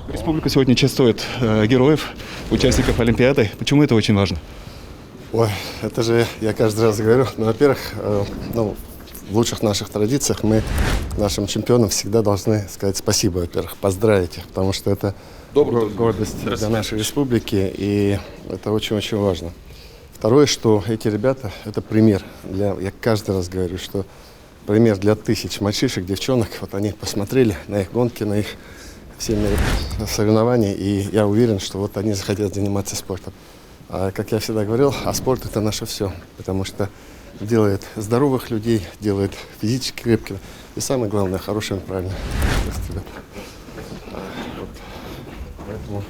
Республика сегодня чествует героев, участников Олимпиады. Почему это очень важно? Ой, это же я каждый раз говорю. Ну, во-первых, в лучших наших традициях мы нашим чемпионам всегда должны сказать спасибо, во-первых, поздравить их, потому что это гордость для нашей республики, и это очень-очень важно. Второе, что эти ребята, это пример я каждый раз говорю, что пример для тысяч мальчишек, девчонок. Вот они посмотрели на их гонки, на их все соревнования, и я уверен, что вот они захотят заниматься спортом. А как я всегда говорил, спорт это наше все, потому что делает здоровых людей, делает физически крепкими и самое главное, хорошими, правильно. Вот. Поэтому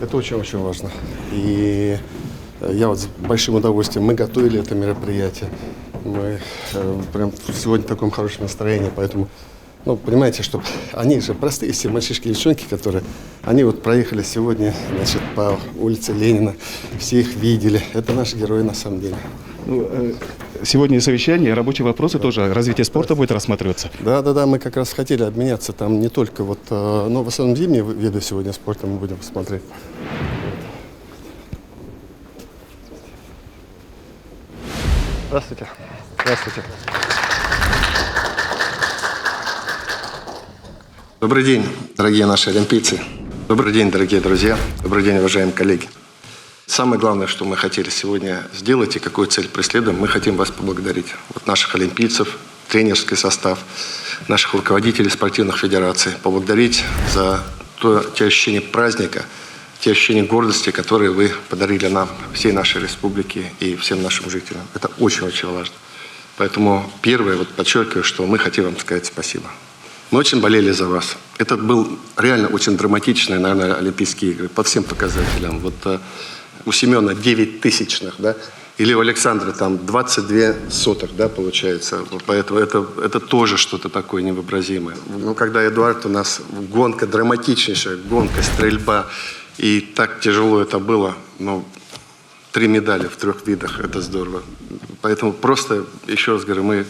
это очень-очень важно. И я вот с большим удовольствием, мы готовили это мероприятие, мы прям сегодня в таком хорошем настроении, поэтому, понимаете, что они же простые все мальчишки и девчонки, они вот проехали сегодня, значит, по улице Ленина, все их видели, это наши герои на самом деле. Сегодня совещание, рабочие вопросы тоже, развитие спорта будет рассматриваться. Да, мы как раз хотели обменяться там не только в основном зимние виды сегодня спорта мы будем смотреть. Здравствуйте. Здравствуйте. Добрый день, дорогие наши олимпийцы. Добрый день, дорогие друзья. Добрый день, уважаемые коллеги. Самое главное, что мы хотели сегодня сделать и какую цель преследуем, мы хотим вас поблагодарить. Вот наших олимпийцев, тренерский состав, наших руководителей спортивных федераций. Поблагодарить за те ощущения праздника, те ощущения гордости, которые вы подарили нам, всей нашей республике и всем нашим жителям. Это очень-очень важно. Поэтому первое, подчеркиваю, что мы хотим вам сказать спасибо. Мы очень болели за вас. Это был реально очень драматичный, наверное, Олимпийские игры по всем показателям. У Семена 9 тысячных, да, или у Александра там 22 сотых, да, получается. Поэтому это тоже что-то такое невообразимое. Когда Эдуард у нас гонка, драматичнейшая гонка, стрельба, и так тяжело это было, 3 медали в 3 видах, это здорово. Поэтому просто, еще раз говорю, мы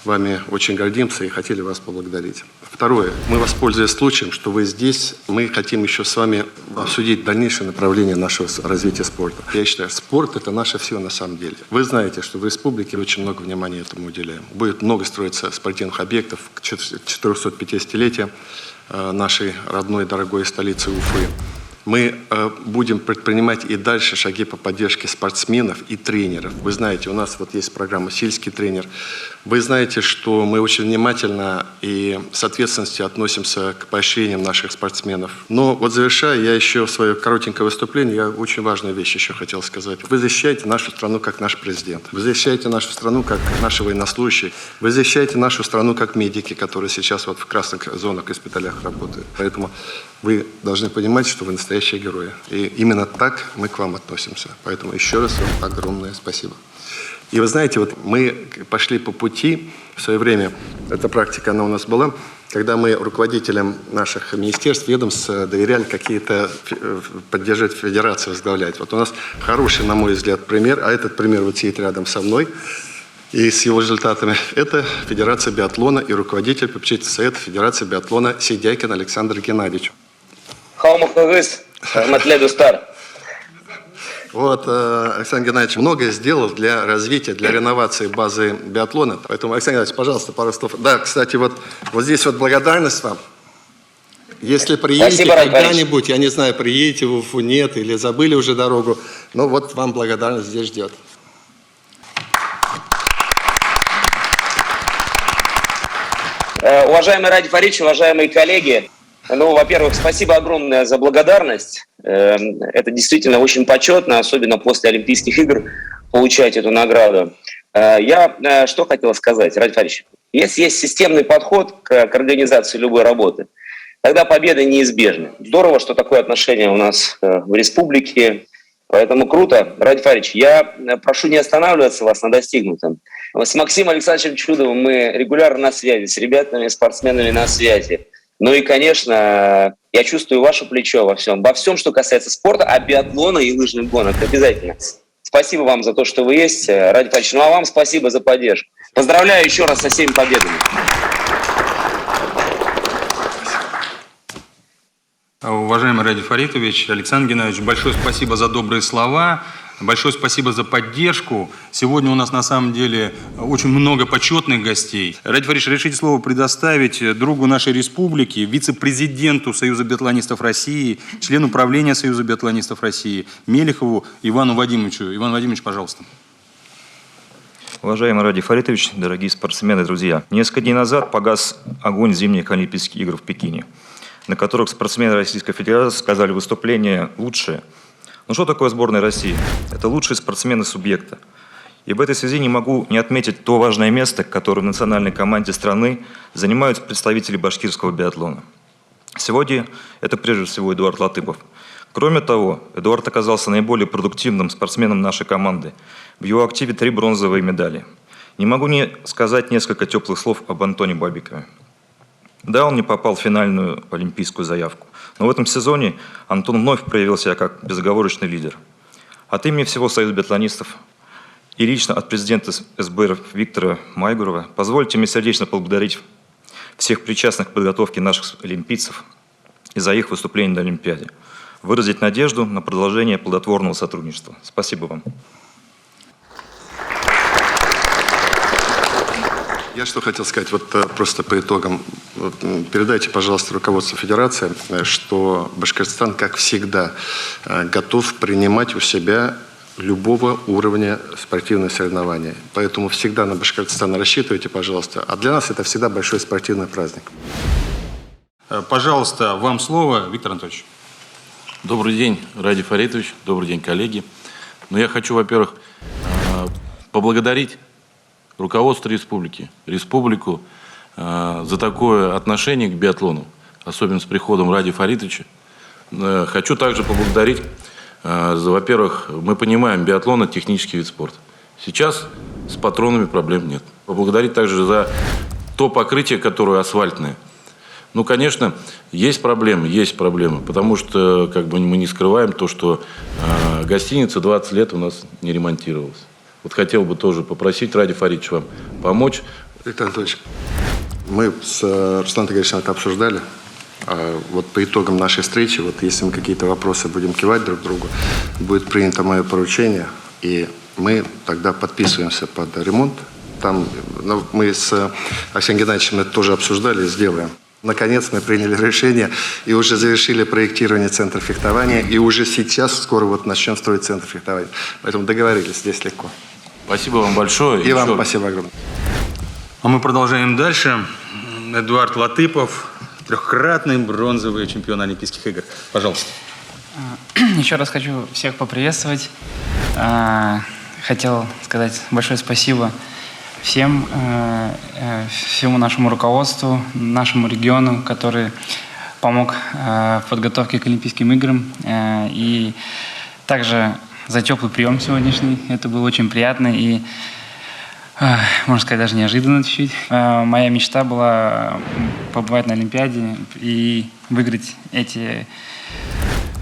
вами очень гордимся и хотели вас поблагодарить. Второе. Мы, воспользуясь случаем, что вы здесь, мы хотим еще с вами обсудить дальнейшее направление нашего развития спорта. Я считаю, спорт – это наше все на самом деле. Вы знаете, что в республике очень много внимания этому уделяем. Будет много строиться спортивных объектов к 450-летию нашей родной дорогой столицы Уфы. Мы будем предпринимать и дальше шаги по поддержке спортсменов и тренеров. Вы знаете, у нас есть программа «Сельский тренер». Вы знаете, что мы очень внимательно и с ответственностью относимся к поощрениям наших спортсменов. Но завершая, я еще свое коротенькое выступление, я очень важную вещь еще хотел сказать. Вы защищаете нашу страну как наш президент. Вы защищаете нашу страну как наши военнослужащие. Вы защищаете нашу страну как медики, которые сейчас в красных зонах и госпиталях работают. Поэтому вы должны понимать, что вы настоящие герои. И именно так мы к вам относимся. Поэтому еще раз вам огромное спасибо. И вы знаете, мы пошли по пути в свое время, эта практика, она у нас была, когда мы руководителям наших министерств, ведомств доверяли какие-то, поддержать федерацию, возглавлять. У нас хороший, на мой взгляд, пример, а этот пример сидит рядом со мной, и с его результатами. Это Федерация биатлона и руководитель попечительного совета Федерации биатлона Сейдякин Александр Геннадьевич. Александр Геннадьевич многое сделал для развития, для реновации базы биатлона. Поэтому, Александр Геннадьевич, пожалуйста, пару слов. Да, кстати, здесь благодарность вам. Если приедете когда-нибудь, я не знаю, приедете в Уфу, нет, или забыли уже дорогу, вам благодарность здесь ждет. Уважаемый Ради Фаридович, уважаемые коллеги, во-первых, спасибо огромное за благодарность. Это действительно очень почетно, особенно после Олимпийских игр, получать эту награду. Я что хотел сказать, Ради Фаридович. Если есть системный подход к организации любой работы, тогда победа неизбежна. Здорово, что такое отношение у нас в республике. Поэтому круто. Ради Фаридович, я прошу не останавливаться вас на достигнутом. С Максимом Александровичем Чудовым мы регулярно на связи, с ребятами, спортсменами на связи. И, конечно, я чувствую ваше плечо во всем, что касается спорта, а биатлона и лыжных гонок обязательно. Спасибо вам за то, что вы есть, Ради Фаридович. А вам спасибо за поддержку. Поздравляю еще раз со всеми победами. Уважаемый Ради Фаритович, Александр Геннадьевич, большое спасибо за добрые слова, большое спасибо за поддержку. Сегодня у нас на самом деле очень много почетных гостей. Ради Фаритович, решите слово предоставить другу нашей республики, вице-президенту Союза биатлонистов России, члену правления Союза биатлонистов России Мелихову Ивану Вадимовичу. Иван Вадимович, пожалуйста. Уважаемый Ради Фаритович, дорогие спортсмены, друзья, несколько дней назад погас огонь зимних Олимпийских игр в Пекине, на которых спортсмены Российской Федерации сказали выступление лучшее. Ну что такое сборная России? Это лучшие спортсмены субъекта. И в этой связи не могу не отметить то важное место, которое в национальной команде страны занимают представители башкирского биатлона. Сегодня это прежде всего Эдуард Латыпов. Кроме того, Эдуард оказался наиболее продуктивным спортсменом нашей команды. В его активе 3 бронзовые медали. Не могу не сказать несколько теплых слов об Антоне Бабикове. Да, он не попал в финальную олимпийскую заявку, но в этом сезоне Антон вновь проявил себя как безоговорочный лидер. От имени всего Союза биатлонистов и лично от президента СБР Виктора Майгурова позвольте мне сердечно поблагодарить всех причастных к подготовке наших олимпийцев и за их выступление на Олимпиаде, выразить надежду на продолжение плодотворного сотрудничества. Спасибо вам. Я что хотел сказать, вот просто по итогам. Вот, передайте, пожалуйста, руководству Федерации, что Башкортостан, как всегда, готов принимать у себя любого уровня спортивные соревнования. Поэтому всегда на Башкортостан рассчитывайте, пожалуйста. А для нас это всегда большой спортивный праздник. Пожалуйста, вам слово, Виктор Анатольевич. Добрый день, Ради Фаритович, добрый день, коллеги. Но я хочу, во-первых, поблагодарить руководство республику за такое отношение к биатлону, особенно с приходом Ради Фаритовича. Хочу также поблагодарить во-первых, мы понимаем, биатлон – это технический вид спорта. Сейчас с патронами проблем нет. Поблагодарить также за то покрытие, которое асфальтное. Ну, конечно, есть проблемы, потому что как бы мы не скрываем то, что гостиница 20 лет у нас не ремонтировалась. Вот хотел бы тоже попросить Ради Фаритовича вам помочь. Виктор Анатольевич, мы с Русланом Тагировичем это обсуждали. Вот по итогам нашей встречи, вот если мы какие-то вопросы будем кивать друг другу, будет принято мое поручение, и мы тогда подписываемся под ремонт. Там, ну, мы с Алексеем Геннадьевичем это тоже обсуждали, сделаем. Наконец мы приняли решение и уже завершили проектирование центра фехтования, и уже сейчас скоро вот начнем строить центр фехтования. Поэтому договорились, здесь легко. Спасибо вам большое. И вам спасибо огромное. А мы продолжаем дальше. Эдуард Латыпов, трехкратный бронзовый чемпион Олимпийских игр. Пожалуйста. Еще раз хочу всех поприветствовать. Хотел сказать большое спасибо всему нашему руководству, нашему региону, который помог в подготовке к Олимпийским играм. И также за теплый прием сегодняшний. Это было очень приятно и, можно сказать, даже неожиданно чуть-чуть. Моя мечта была побывать на Олимпиаде и выиграть эти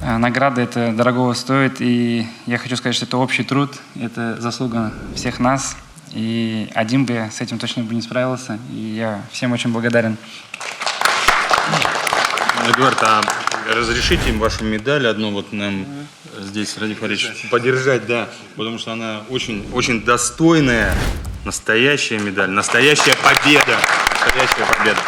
награды. Это дорогого стоит. И я хочу сказать, что это общий труд, это заслуга всех нас. И один бы я с этим точно бы не справился. И я всем очень благодарен. Эдуард, а разрешите им вашу медаль одну вот нам здесь, Ради Фаритович, подержать, да, потому что она очень, очень достойная, настоящая медаль, настоящая победа, настоящая победа.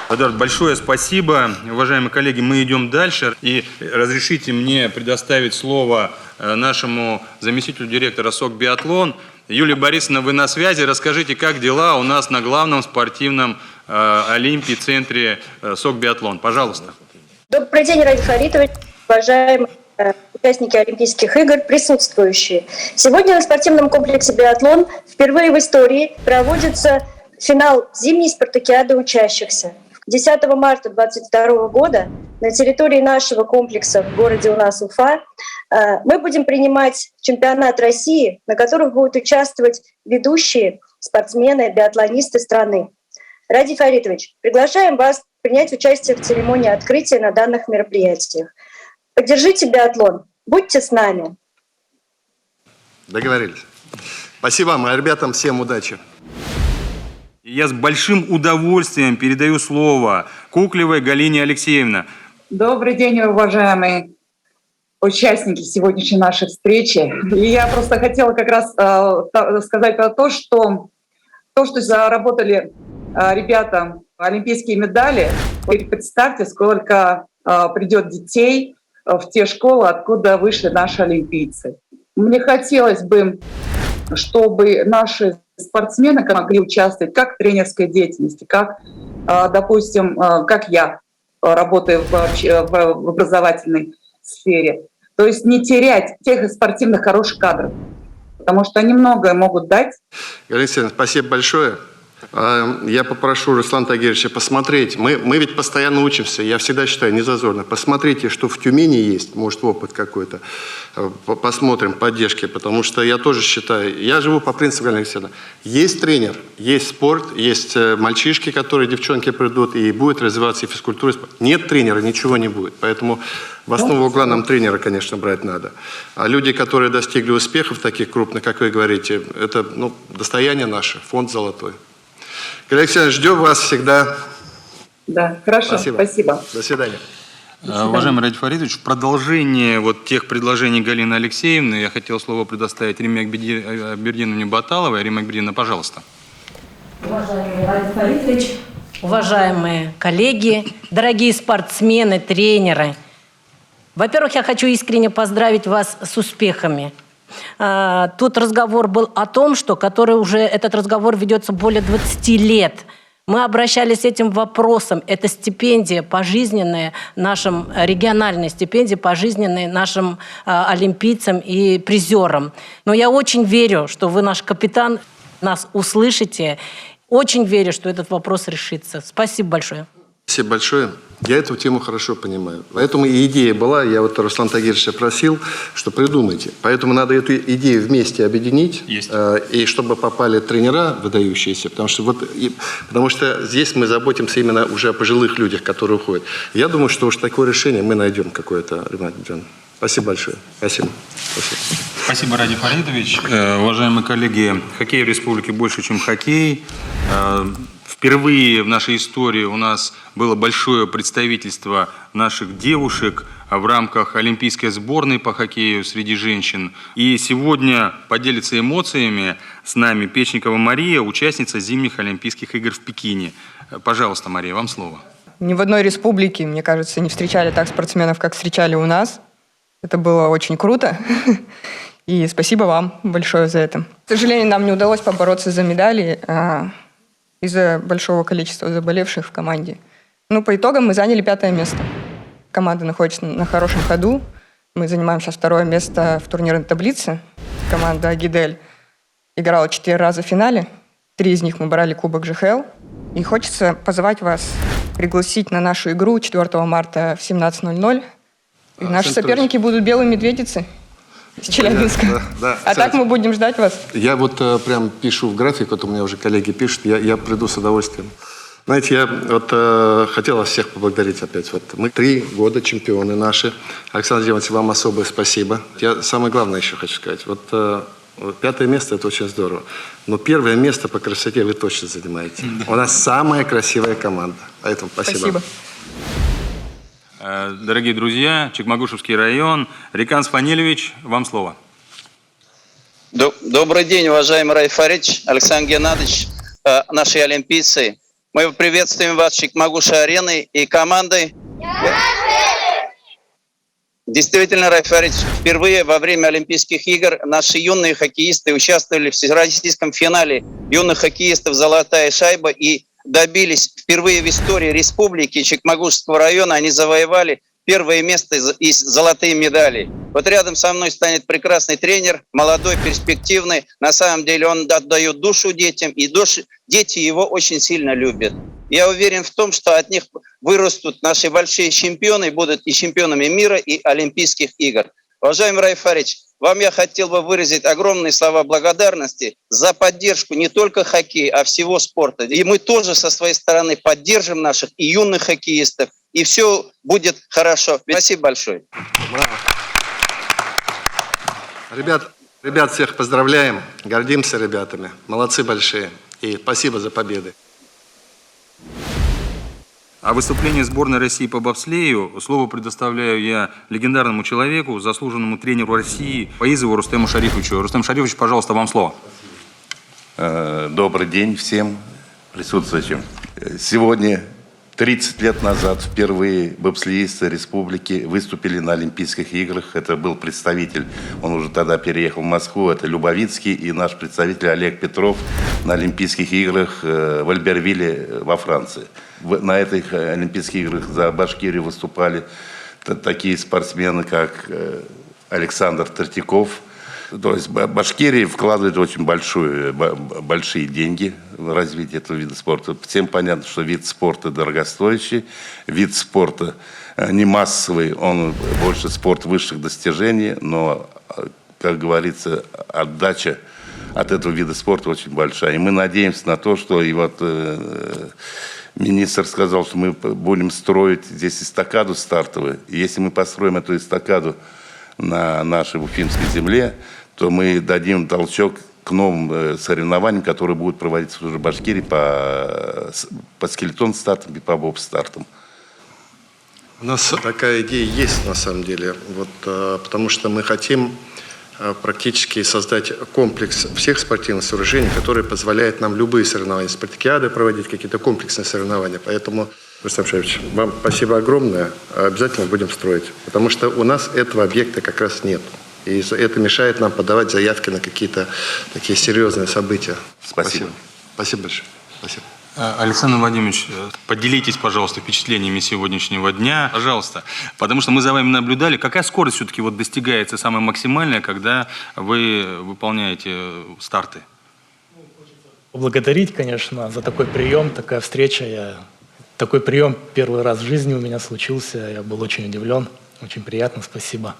Эдуард, большое спасибо. Уважаемые коллеги, мы идем дальше. И разрешите мне предоставить слово нашему заместителю директора СОК «Биатлон». Юлия Борисовна, вы на связи. Расскажите, как дела у нас на главном спортивном Олимпий-центре СОК «Биатлон». Пожалуйста. Добрый день, Ради Фаритович, уважаемые участники Олимпийских игр, присутствующие. Сегодня на спортивном комплексе «Биатлон» впервые в истории проводится финал зимней спартакиады учащихся. 10 марта 2022 года на территории нашего комплекса в городе у нас Уфа мы будем принимать чемпионат России, на котором будут участвовать ведущие спортсмены, биатлонисты страны. Ради Фаритович, приглашаем вас принять участие в церемонии открытия на данных мероприятиях. Поддержите биатлон, будьте с нами. Договорились. Спасибо вам, а ребятам всем удачи. Я с большим удовольствием передаю слово Куклевой Галине Алексеевне, Добрый день, уважаемые участники сегодняшней нашей встречи. И я просто хотела как раз сказать про то, что заработали ребята олимпийские медали. Теперь представьте, сколько придет детей в те школы, откуда вышли наши олимпийцы. Мне хотелось бы, чтобы наши спортсмены могли участвовать как в тренерской деятельности, как, допустим, как я работаю в образовательной сфере. То есть не терять тех спортивных хороших кадров, потому что они многое могут дать. Галина, спасибо большое. Я попрошу Руслана Тагировича посмотреть. Мы ведь постоянно учимся. Я всегда считаю, не зазорно. Посмотрите, что в Тюмени есть, может, опыт какой-то. Посмотрим, поддержки. Потому что я тоже считаю, я живу по принципу, Галина Алексеевна, есть тренер, есть спорт, есть мальчишки, которые, девчонки придут, и будет развиваться и физкультура. Нет тренера, ничего не будет. Поэтому в основу угла нам тренера, конечно, брать надо. А люди, которые достигли успехов таких крупных, как вы говорите, это достояние наше, фонд золотой. Александр, ждем вас всегда. Да, хорошо, спасибо. До свидания. Уважаемый Ради Фаритович, в продолжение вот тех предложений Галины Алексеевны я хотел слово предоставить Риме Акбердиновне Баталовой. Рима Акбердиновна, пожалуйста. Уважаемый Ради Фаритович, уважаемые коллеги, дорогие спортсмены, тренеры. Во-первых, я хочу искренне поздравить вас с успехами. Тут разговор был о том, что этот разговор ведется более 20 лет. Мы обращались с этим вопросом. Это стипендия пожизненная нашим, региональная стипендия пожизненная нашим олимпийцам и призерам. Но я очень верю, что вы, наш капитан, нас услышите. Очень верю, что этот вопрос решится. Спасибо большое. Спасибо большое. Я эту тему хорошо понимаю. Поэтому и идея была, я вот Руслана Тагировича просил, что придумайте. Поэтому надо эту идею вместе объединить, и чтобы попали тренера выдающиеся, потому что здесь мы заботимся именно уже о пожилых людях, которые уходят. Я думаю, что уж такое решение мы найдем какое-то, Рима Акбердиновна. Спасибо большое. Спасибо. Спасибо, Ради Фаритович. Уважаемые коллеги, хоккей в республике больше, чем хоккей. Впервые в нашей истории у нас было большое представительство наших девушек в рамках олимпийской сборной по хоккею среди женщин. И сегодня поделится эмоциями с нами Печникова Мария, участница зимних Олимпийских игр в Пекине. Пожалуйста, Мария, вам слово. Ни в одной республике, мне кажется, не встречали так спортсменов, как встречали у нас. Это было очень круто. И спасибо вам большое за это. К сожалению, нам не удалось побороться за медали из-за большого количества заболевших в команде. По итогам мы заняли 5-е место. Команда находится на хорошем ходу. Мы занимаем сейчас 2-е место в турнирной таблице. Команда «Агидель» играла 4 раза в финале. 3 из них мы брали Кубок ЖХЛ. И хочется позвать вас пригласить на нашу игру 4 марта в 17:00. И наши соперники будут «Белые медведицы» из Челябинска. Да. А так мы будем ждать вас. Я вот прям пишу в график, вот у меня уже коллеги пишут, я приду с удовольствием. Знаете, я хотел вас всех поблагодарить опять. Мы 3 года чемпионы наши. Александр Димович, вам особое спасибо. Я самое главное еще хочу сказать. 5-е место – это очень здорово. Но 1-е место по красоте вы точно занимаете. У нас самая красивая команда. Поэтому спасибо. Дорогие друзья, Чекмагушевский район. Рикан Сфанилевич, вам слово. Добрый день, уважаемый Ради Фаритович, Александр Геннадьевич, наши олимпийцы. Мы приветствуем вас Чекмагуш-ареной и командой. Действительно, Ради Фаритович, впервые во время Олимпийских игр наши юные хоккеисты участвовали в всероссийском финале юных хоккеистов «Золотая шайба» и добились впервые в истории республики Чекмагушского района, они завоевали 1-е место и золотые медали. Вот рядом со мной станет прекрасный тренер, молодой, перспективный. На самом деле он отдает душу детям, и дети его очень сильно любят. Я уверен в том, что от них вырастут наши большие чемпионы, будут и чемпионами мира, и Олимпийских игр. Уважаемый Ради Фаритович, вам я хотел бы выразить огромные слова благодарности за поддержку не только хоккея, а всего спорта. И мы тоже со своей стороны поддержим наших и юных хоккеистов, и все будет хорошо. Спасибо большое. Браво. Ребят, всех поздравляем, гордимся ребятами. Молодцы большие. И спасибо за победы. О выступлении сборной России по бобслею слово предоставляю я легендарному человеку, заслуженному тренеру России Фаизову Рустему Шарифовичу. Рустем Шарифович, пожалуйста, вам слово. Добрый день всем присутствующим. Сегодня, 30 лет назад, впервые бобслеисты республики выступили на Олимпийских играх. Это был представитель, он уже тогда переехал в Москву, это Любовицкий, и наш представитель Олег Петров на Олимпийских играх в Альбервилле во Франции. На этих Олимпийских играх за Башкирию выступали такие спортсмены, как Александр Третьяков. То есть Башкирия вкладывает очень большие деньги в развитие этого вида спорта. Всем понятно, что вид спорта дорогостоящий, вид спорта не массовый, он больше спорт высших достижений, но, как говорится, отдача от этого вида спорта очень большая. И мы надеемся на то, что и вот министр сказал, что мы будем строить здесь эстакаду стартовую. И если мы построим эту эстакаду на нашей уфимской земле, то мы дадим толчок к новым соревнованиям, которые будут проводиться уже в Башкирии по скелетон-стартам и по боб-стартам. У нас такая идея есть на самом деле, потому что мы хотим практически создать комплекс всех спортивных сооружений, которые позволяют нам любые соревнования, спартакиады проводить, какие-то комплексные соревнования. Поэтому, Рустем Шарипович, вам спасибо огромное, обязательно будем строить, потому что у нас этого объекта как раз нет. И это мешает нам подавать заявки на какие-то такие серьезные события. Спасибо. Спасибо большое. Спасибо. Александр Владимирович, поделитесь, пожалуйста, впечатлениями сегодняшнего дня, пожалуйста, потому что мы за вами наблюдали. Какая скорость все-таки вот достигается самая максимальная, когда вы выполняете старты? Поблагодарить, конечно, за такой прием, такая встреча. Такой прием первый раз в жизни у меня случился. Я был очень удивлен, очень приятно, спасибо.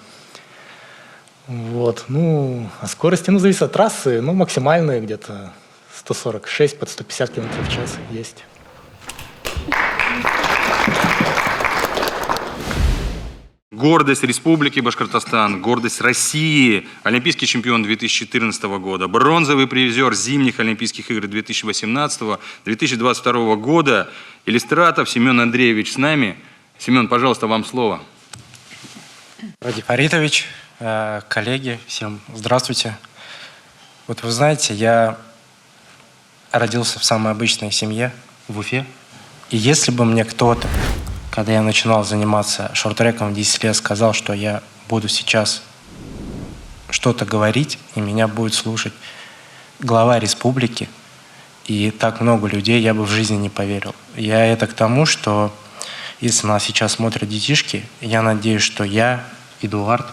Вот, а скорости, зависит от трассы, максимальные где-то 146 под 150 км в час есть. Гордость Республики Башкортостан, гордость России, олимпийский чемпион 2014 года, бронзовый призер зимних Олимпийских игр 2018-2022 года, Иллистратов Семен Андреевич с нами. Семен, пожалуйста, вам слово. Ради Фаритович, коллеги, всем здравствуйте. Вот вы знаете, я родился в самой обычной семье в Уфе. И если бы мне кто-то, когда я начинал заниматься шорт-треком в 10 лет, сказал, что я буду сейчас что-то говорить, и меня будет слушать глава республики, и так много людей, я бы в жизни не поверил. Я это к тому, что если нас сейчас смотрят детишки, я надеюсь, что я, Эдуард,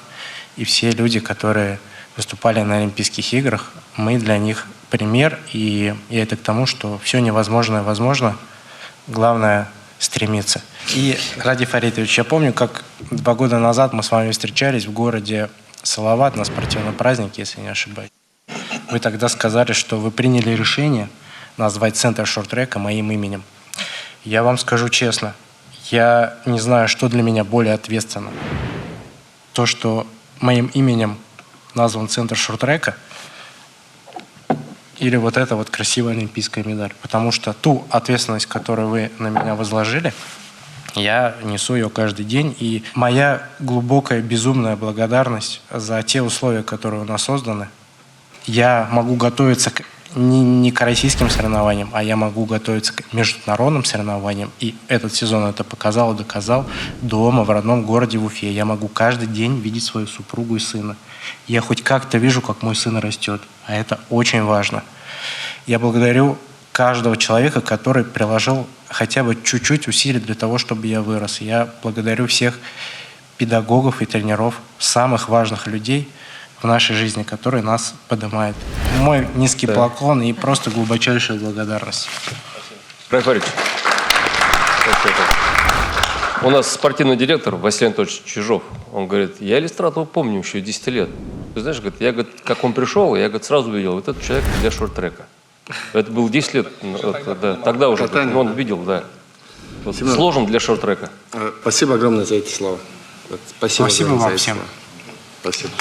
и все люди, которые выступали на Олимпийских играх, мы для них пример. И это к тому, что все невозможное возможно, главное стремиться. И, Ради Фаритович, я помню, как 2 года назад мы с вами встречались в городе Салават на спортивном празднике, если не ошибаюсь. Вы тогда сказали, что вы приняли решение назвать центр шорт-трека моим именем. Я вам скажу честно, я не знаю, что для меня более ответственно. То, что моим именем назван центр шорт-трека, или вот эта вот красивая олимпийская медаль. Потому что ту ответственность, которую вы на меня возложили, я несу ее каждый день. И моя глубокая, безумная благодарность за те условия, которые у нас созданы. Я могу готовиться не к российским соревнованиям, а я могу готовиться к международным соревнованиям. И этот сезон это показал и доказал. Дома, в родном городе в Уфе, я могу каждый день видеть свою супругу и сына. Я хоть как-то вижу, как мой сын растет. А это очень важно. Я благодарю каждого человека, который приложил хотя бы чуть-чуть усилий для того, чтобы я вырос. Я благодарю всех педагогов и тренеров, самых важных людей в нашей жизни, которые нас поднимают. Мой низкий поклон и просто глубочайшая благодарность. Рафарич, у нас спортивный директор Василий Анатольевич Чижов, он говорит, я Иллистратова помню еще 10 лет. Ты знаешь, говорит, я, говорит, как он пришел, я, говорит, сразу увидел, вот этот человек для шорт-трека. Это было 10 лет, тогда уже, он видел, да. Вот, сложен для шорт-трека. Спасибо огромное за эти слова. Спасибо вам всем. Спасибо.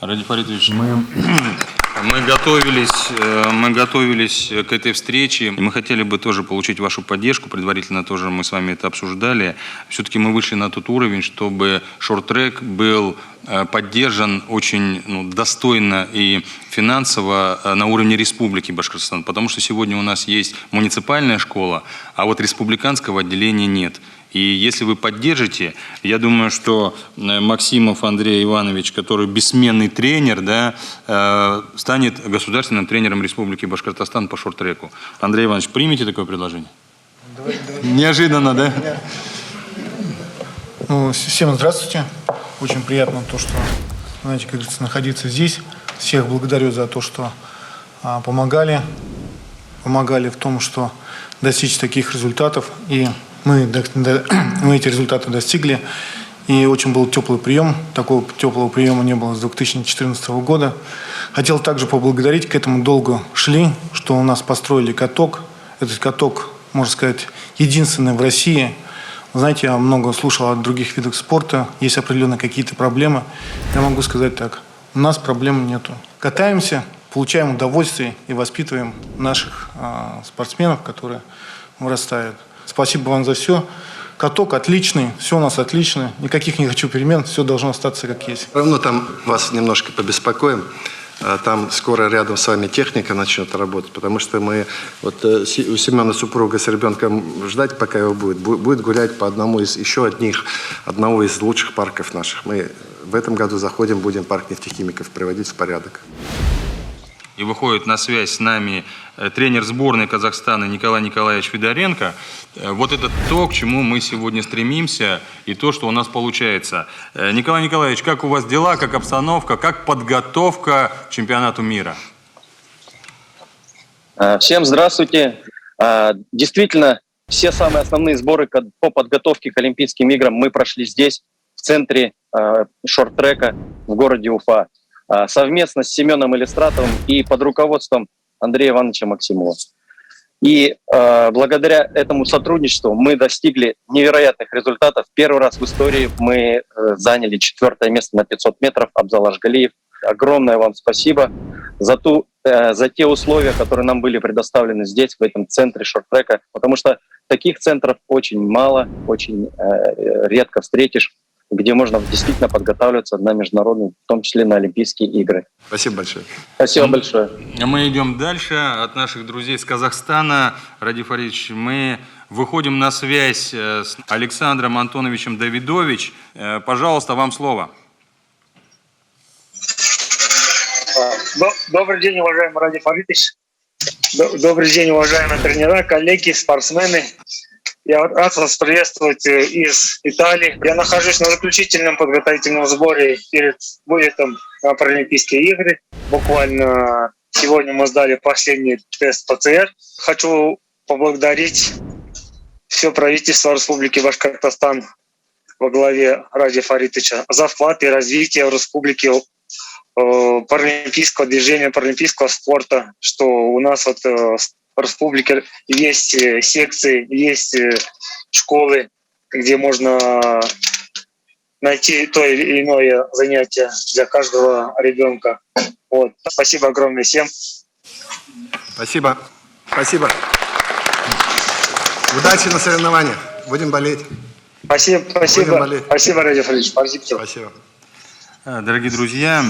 Ради Фаритович, мы Мы готовились к этой встрече. Мы хотели бы тоже получить вашу поддержку. Предварительно тоже мы с вами это обсуждали. Все-таки мы вышли на тот уровень, чтобы шорт-трек был поддержан очень достойно и финансово на уровне Республики Башкортостан. Потому что сегодня у нас есть муниципальная школа, а вот республиканского отделения нет. И если вы поддержите, я думаю, что Максимов Андрей Иванович, который бессменный тренер, да, станет государственным тренером Республики Башкортостан по шорт-треку. Андрей Иванович, примите такое предложение? Давай. Неожиданно, да? Всем здравствуйте. Очень приятно то, что, знаете, как говорится, находиться здесь. Всех благодарю за то, что помогали в том, что достичь таких результатов. И мы эти результаты достигли. И очень был теплый прием. Такого теплого приема не было с 2014 года. Хотел также поблагодарить, к этому долго шли, что у нас построили каток. Этот каток, можно сказать, единственный в России. Знаете, я много слушал о других видах спорта. Есть определенно какие-то проблемы. Я могу сказать так. У нас проблем нету. Катаемся, получаем удовольствие и воспитываем наших спортсменов, которые вырастают. Спасибо вам за все. Каток отличный, все у нас отлично. Никаких не хочу перемен, все должно остаться как есть. Равно там вас немножко побеспокоим. Там скоро рядом с вами техника начнет работать, потому что мы, вот у Семена супруга с ребенком ждать, пока его будет гулять по одному из лучших парков наших. Мы в этом году заходим, будем парк нефтехимиков приводить в порядок. И выходит на связь с нами тренер сборной Казахстана Николай Николаевич Федоренко. Вот это то, к чему мы сегодня стремимся, и то, что у нас получается. Николай Николаевич, как у вас дела, как обстановка, как подготовка к чемпионату мира? Всем здравствуйте. Действительно, все самые основные сборы по подготовке к Олимпийским играм мы прошли здесь, в центре шорт-трека в городе Уфа. Совместно с Семеном Элистратовым и под руководством Андрея Ивановича Максимова. И благодаря этому сотрудничеству мы достигли невероятных результатов. Первый раз в истории мы заняли 4-е место на 500 метров. Абзал Ашгалиев. Огромное вам спасибо за те условия, которые нам были предоставлены здесь, в этом центре шорт-трека. Потому что таких центров очень мало, очень редко встретишь, где можно действительно подготавливаться на международные, в том числе на Олимпийские игры. Спасибо большое. Спасибо большое. Мы идем дальше от наших друзей с Казахстана. Ради Фаридович, мы выходим на связь с Александром Антоновичем Давидович. Пожалуйста, вам слово. Добрый день, уважаемый Ради Фаридович. Добрый день, уважаемые тренера, коллеги, спортсмены. Я рад вас приветствовать из Италии. Я нахожусь на заключительном подготовительном сборе перед вылетом на Паралимпийские игры. Буквально сегодня мы сдали последний тест ПЦР. Хочу поблагодарить все правительство Республики Башкортостан во главе Ради Фаридовича за вклад и развитие в республике паралимпийского движения, паралимпийского спорта, что у нас вот в республике есть секции, есть школы, где можно найти то или иное занятие для каждого ребенка. Вот. Спасибо огромное всем. Спасибо. Спасибо. Удачи на соревнованиях. Будем болеть. Спасибо. Спасибо, Ради Фаридович. Спасибо. Дорогие друзья,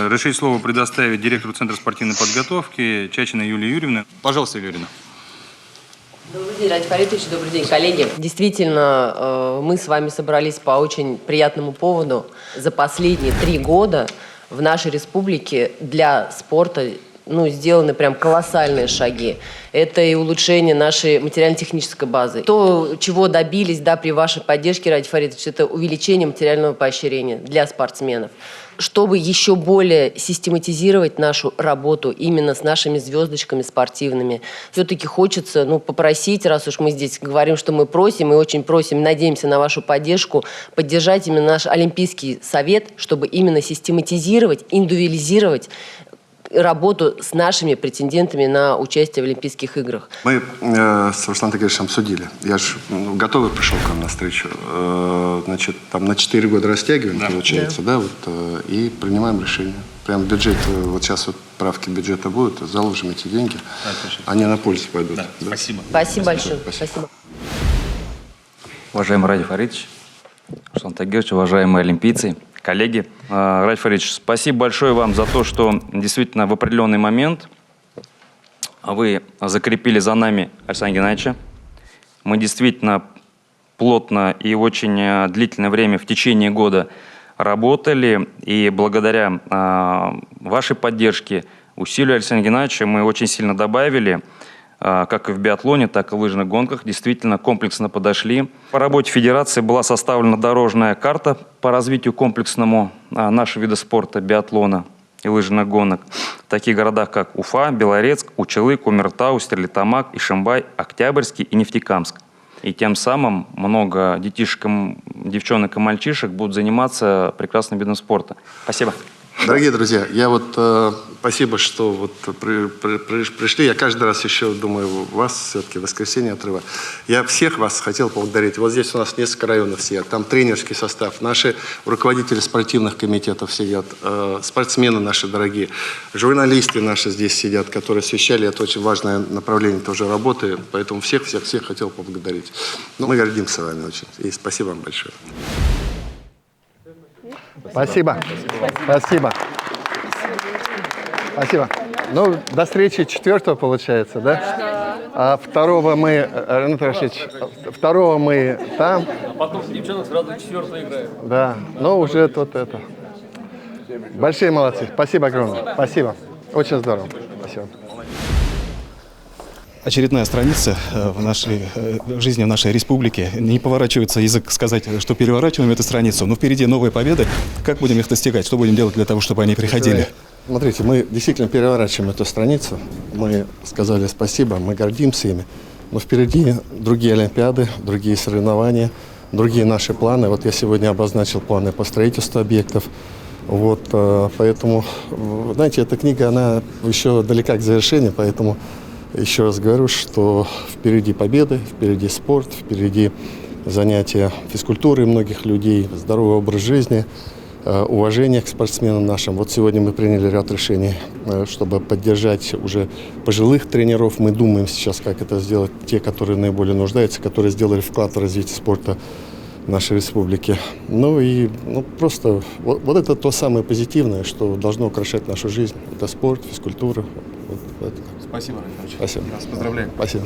разрешите слово предоставить директору Центра спортивной подготовки Чачиной Юлии Юрьевне. Пожалуйста, Юлия Юрьевна. Добрый день, Ради Фаридович, добрый день, коллеги. Действительно, мы с вами собрались по очень приятному поводу. За последние 3 года в нашей республике для спорта сделаны прям колоссальные шаги. Это и улучшение нашей материально-технической базы. То, чего добились, при вашей поддержке, Ради Фаридович, это увеличение материального поощрения для спортсменов. Чтобы еще более систематизировать нашу работу именно с нашими звездочками спортивными, все-таки хочется попросить, раз уж мы здесь говорим, что мы просим, и очень просим, надеемся на вашу поддержку, поддержать именно наш Олимпийский совет, чтобы именно систематизировать, индивидуализировать работу с нашими претендентами на участие в Олимпийских играх. Мы с Русланом Тагировичем обсудили. Я же готовый пришел к вам на встречу. Значит, там на 4 года растягиваем, получается, да, и принимаем решение. Прям бюджет вот сейчас вот правки бюджета будут, заложим эти деньги, они на пользу пойдут. Да, спасибо. Спасибо большое. Спасибо. Уважаемый Ради Фаритович, Руслан Тагирович, уважаемые олимпийцы, коллеги. Ради Фаритович, спасибо большое вам за то, что действительно в определенный момент вы закрепили за нами Александра Геннадьевича. Мы действительно плотно и очень длительное время в течение года работали, и благодаря вашей поддержке, усилию Александра Геннадьевича мы очень сильно добавили, как и в биатлоне, так и в лыжных гонках, действительно комплексно подошли. По работе Федерации была составлена дорожная карта по развитию комплексному нашего вида спорта, биатлона и лыжных гонок в таких городах, как Уфа, Белорецк, Учелы, Кумертау, Стерлитамак, Ишимбай, Октябрьский и Нефтекамск. И тем самым много детишек, девчонок и мальчишек будут заниматься прекрасным видом спорта. Спасибо. Дорогие друзья, я спасибо, что пришли. Я каждый раз еще думаю, вас все-таки в воскресенье отрыва. Я всех вас хотел поблагодарить. Вот здесь у нас несколько районов сидят, там тренерский состав, наши руководители спортивных комитетов сидят, спортсмены наши дорогие, журналисты наши здесь сидят, которые освещали это очень важное направление тоже работы. Поэтому всех хотел поблагодарить. Мы гордимся вами очень. И спасибо вам большое. Спасибо. Спасибо. Спасибо. Ну, до встречи 4-го, получается, да? А 2-го мы, Ренат Рашидович, 2-го мы там. А потом девчонок сразу 4-го играем. Да, но уже тут это. Большие молодцы. Спасибо огромное. Спасибо. Очень здорово. Спасибо. Очередная страница в нашей жизни, в нашей республике. Не поворачивается язык сказать, что переворачиваем эту страницу, но впереди новые победы. Как будем их достигать? Что будем делать для того, чтобы они приходили? Смотрите, мы действительно переворачиваем эту страницу. Мы сказали спасибо, мы гордимся ими. Но впереди другие олимпиады, другие соревнования, другие наши планы. Вот я сегодня обозначил планы по строительству объектов. Вот, поэтому, знаете, эта книга, она еще далека к завершению, поэтому еще раз говорю, что впереди победы, впереди спорт, впереди занятия физкультурой многих людей, здоровый образ жизни, уважение к спортсменам нашим. Вот сегодня мы приняли ряд решений, чтобы поддержать уже пожилых тренеров. Мы думаем сейчас, как это сделать, те, которые наиболее нуждаются, которые сделали вклад в развитие спорта нашей республики. Просто вот это то самое позитивное, что должно украшать нашу жизнь. Это спорт, физкультура. Спасибо, Рафаэль. Спасибо. Вас поздравляем. Спасибо.